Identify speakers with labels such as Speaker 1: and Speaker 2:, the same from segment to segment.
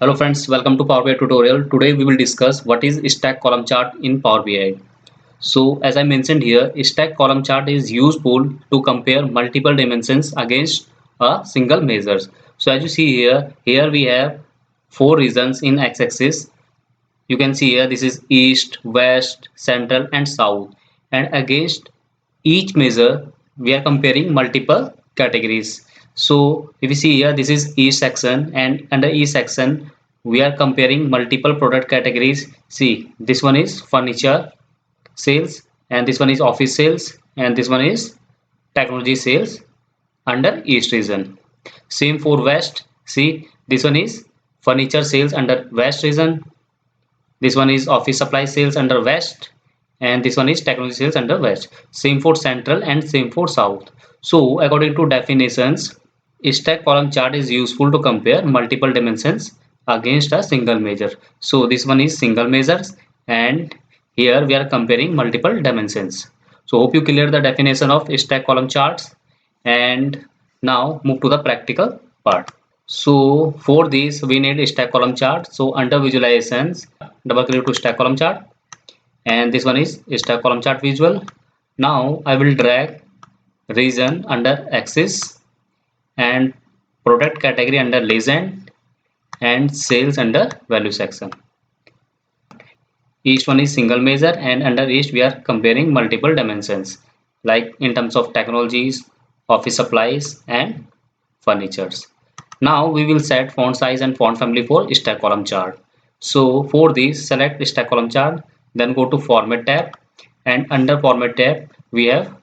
Speaker 1: Hello friends, welcome to Power BI tutorial. Today we will discuss what is stack column chart in Power BI. So as I mentioned here, stack column chart is useful to compare multiple dimensions against a single measure. So as you see here we have four regions in x-axis. You can see here this is east, west, central and south, and against each measure we are comparing multiple categories. So if you see here this is east section, and under east section we are comparing multiple product categories. See, this one is furniture sales, and this one is office sales, and this one is technology sales under east region. Same for west. See, this one is furniture sales under west region, this one is office supply sales under west, and this one is technology sales under west. Same for central and same for south. So according to definitions, stack column chart is useful to compare multiple dimensions against a single measure. So this one is single measures, and here we are comparing multiple dimensions. So hope you clear the definition of stack column charts, and now move to the practical part. So for this we need a stack column chart. So under visualizations, double click to stack column chart, and this one is stack column chart visual. Now I will drag region under axis, and product category under legend, and sales under value section. Each one is single measure, and under each we are comparing multiple dimensions like in terms of technologies, office supplies and furnitures. Now we will set font size and font family for stack column chart. So for this, select stack column chart, then go to format tab, and under format tab we have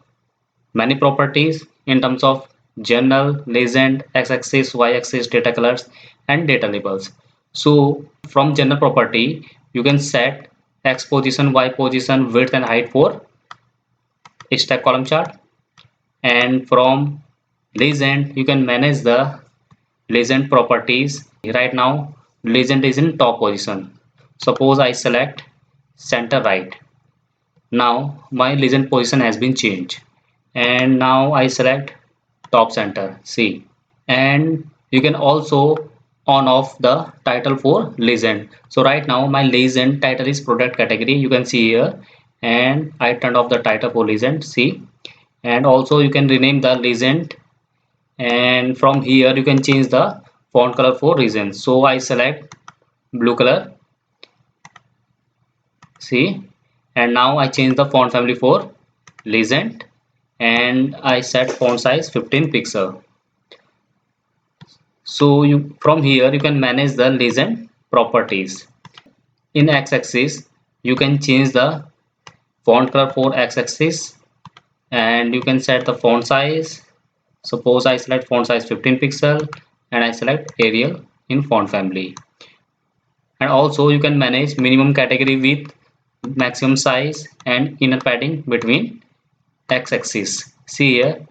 Speaker 1: many properties in terms of journal, legend, x-axis, y-axis, data colors and data labels. So from general property you can set x position, y position, width and height for stack column chart, and from legend you can manage the legend properties. Right now legend is in top position. Suppose I select center right. Now my legend position has been changed, and now I select top center. See, and you can also on off the title for legend. So right now my legend title is product category, you can see here, and I turned off the title for legend. See, and also you can rename the legend, and from here you can change the font color for region. So I select blue color. See, and now I change the font family for legend, and I set font size 15 pixel. So you from here you can manage the legend properties. In x-axis you can change the font color for x-axis, and you can set the font size. Suppose I select font size 15 pixel, and I select Arial in font family. And also you can manage minimum category width, maximum size and inner padding between x-axis. See here.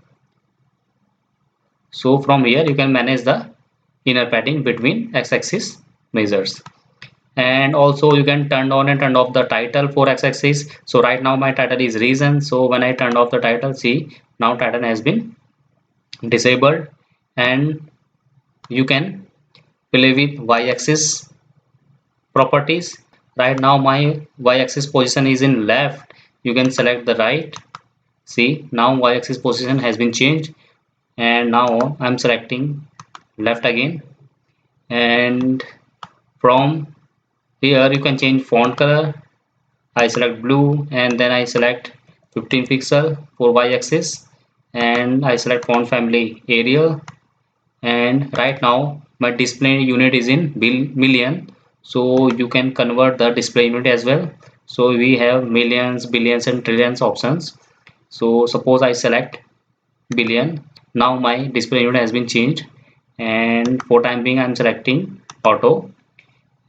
Speaker 1: So from here you can manage the inner padding between x-axis measures. And also you can turn on and turn off the title for x-axis. So right now my title is region. So when I turn off the title, see, now title has been disabled. And you can play with y-axis properties. Right now my y-axis position is in left. You can select the right. See, now y-axis position has been changed, and now I'm selecting left again. And from here you can change font color. I select blue, and then I select 15 pixel for y-axis, and I select font family Arial. And right now my display unit is in million, so you can convert the display unit as well. So we have millions, billions and trillions options. So suppose I select billion. Now my display unit has been changed, and for time being I'm selecting auto.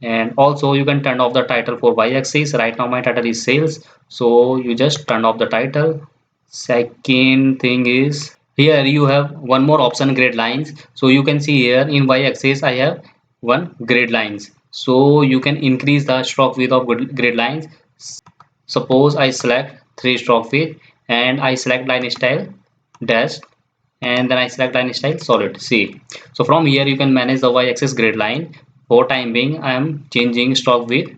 Speaker 1: And also you can turn off the title for y-axis. Right now my title is sales, so you just turn off the title. Second thing is here you have one more option, grid lines. So you can see here in y-axis I have one grid lines, so you can increase the stroke width of grid lines. Suppose I select 3 stroke width, and I select line style dash, and then I select line style solid. See, so from here you can manage the y-axis grid line. For time being, I am changing stock with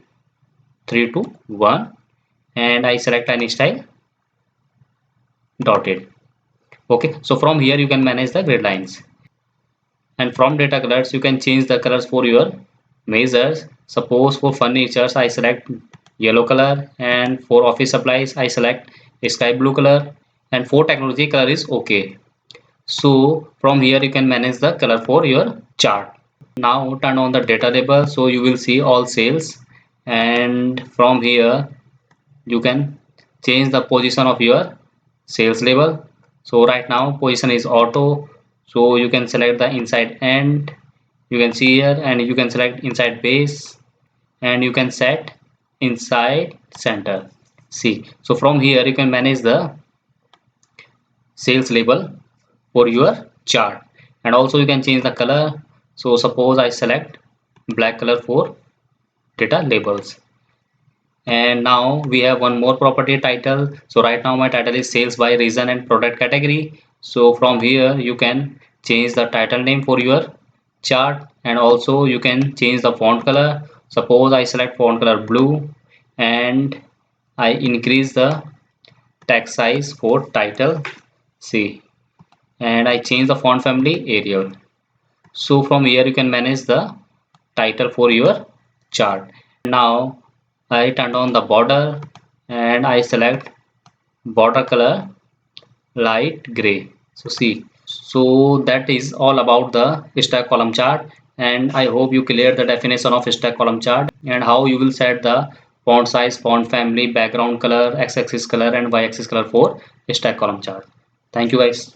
Speaker 1: 3 to 1 and I select any style dotted. Okay, so from here you can manage the grid lines. And from data colors you can change the colors for your measures. Suppose for furnitures I select yellow color, and for office supplies I select sky blue color, and for technology color is okay. So from here you can manage the color for your chart. Now turn on the data label, so you will see all sales, and from here you can change the position of your sales label. So right now position is auto, so you can select the inside end, you can see here, and you can select inside base, and you can set inside center. See, so from here you can manage the sales label for your chart, and also you can change the color. So suppose I select black color for data labels. And now we have one more property, title. So right now my title is sales by region and product category. So from here you can change the title name for your chart, and also you can change the font color. Suppose I select font color blue, and I increase the text size for title, see, and I change the font family Arial. So from here you can manage the title for your chart. Now I turn on the border, and I select border color light gray. So see, so that is all about the stack column chart, and I hope you clear the definition of stack column chart and how you will set the font size, font family, background color, x-axis color and y-axis color for stack column chart. Thank you guys.